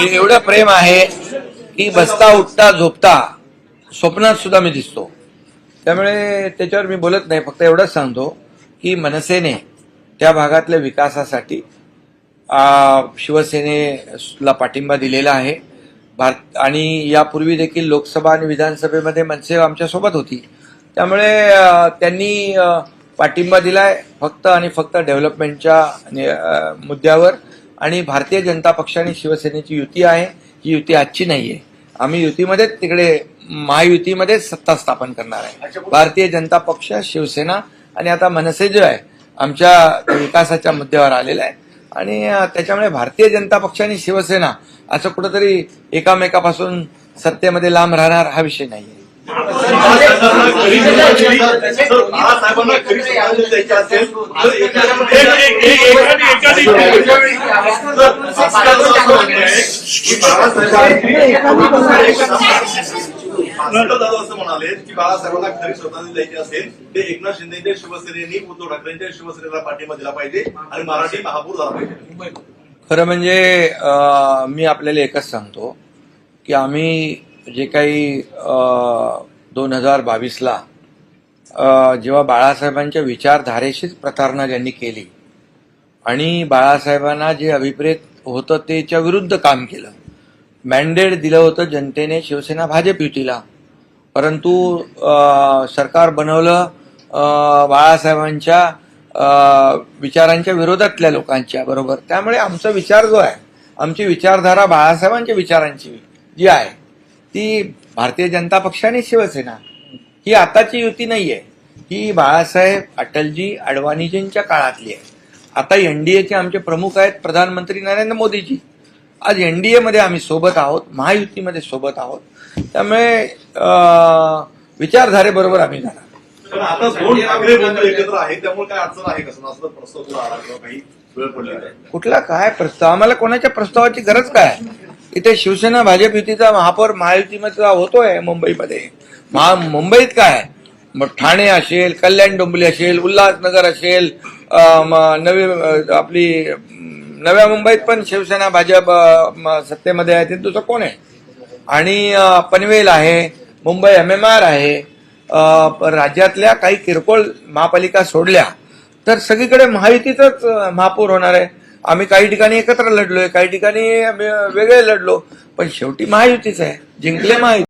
एवढं प्रेम आहे की बसता उठता झोपता स्वप्नात सुद्धा मी दिसतो. त्यामुळे त्याच्यावर मी बोलत नाही, फक्त एवढंच सांगतो की मनसेने त्या भागातल्या विकासासाठी शिवसेनेला पाठिंबा दिलेला आहे. आणि यापूर्वी देखील लोकसभा आणि विधानसभेमध्ये मनसे आमच्यासोबत होती. त्यामुळे त्यांनी पाठिंबा दिलाय फक्त आणि फक्त डेव्हलपमेंटच्या मुद्द्यावर. आणि भारतीय जनता पक्ष आणि शिवसेनेची युती आहे, ही युती आजची नाहीये. आम्ही युतीमध्येच तिकडे महायुतीमध्येच सत्ता स्थापन करणार आहे. भारतीय जनता पक्ष, शिवसेना आणि आता मनसे जो आहे आमच्या विकासाच्या मुद्द्यावर आलेला आहे. आणि त्याच्यामुळे भारतीय जनता पक्ष आणि शिवसेना असं कुठंतरी एकामेकापासून सत्तेमध्ये लांब राहणार हा विषय नाहीये. असं म्हणाले की बाळासाहेबांना खरी श्रद्धांजली द्यायची असेल ते एकनाथ शिंदेच्या शिवसेनेनी उद्धव ठाकरेंच्या शिवसेनेला पाठिंबा दिला पाहिजे आणि मराठी महापूर झाला पाहिजे. खरं म्हणजे मी आपल्याला एकच सांगतो की आम्ही जे काही 2022ला जेव्हा बाळासाहेबांच्या विचारधारेशीच प्रतारणा ज्यांनी केली आणि बाळासाहेबांना जे अभिप्रेत होतं त्याच्या विरुद्ध काम केलं, मॅन्डेट दिलं होतं जनतेने शिवसेना भाजप युतीला, परंतु सरकार बनवलं बाळासाहेबांच्या विचारांच्या विरोधातल्या लोकांच्या बरोबर. त्यामुळे आमचा विचार जो आहे, आमची विचारधारा बाळासाहेबांच्या विचारांची जी आहे ती भारतीय जनता पक्ष आणि शिवसेना ही आताची युती नाहीये. ही बाळासाहेब, अटलजी, अडवाणीजींच्या काळातली आहे. आता एनडीएचे आमचे प्रमुख आहेत प्रधानमंत्री नरेंद्र मोदीजी. आज एनडीए मध्ये आम्ही सोबत आहोत, महायुतीमध्ये सोबत आहोत. त्यामुळे विचारधारेबरोबर आम्ही जाणार. पण आता दोन ठाकरे बंधू एकत्र आहेत, त्यामुळे काय अडचण आहे का? असं प्रस्ताव तुला आला किंवा काही वेळ पडली? कुठला काय प्रस्ताव? आम्हाला कोणाच्या प्रस्तावाची गरज काय? इथे शिवसेना भाजप युतीचा महापौर महायुतीमध्ये होतोय मुंबईमध्ये. मुंबईत काय ठाणे असेल, कल्याण डोंबिवली असेल, उल्हासनगर असेल, आपली नव्या मुंबईत पण शिवसेना भाजप सत्तेमध्ये आहे. ते दुसरं कोण आहे? आणि पनवेल आहे, मुंबई MMR आहे. राज्यातल्या काही किरकोळ महापालिका सोडल्या तर सगळीकडे महायुतीचाच महापौर होणार आहे. आम्ही काही ठिकाणी एकत्र लढलोय, काही ठिकाणी वेगळे लढलो, पण शेवटी महायुतीच आहे. जिंकले महायुती.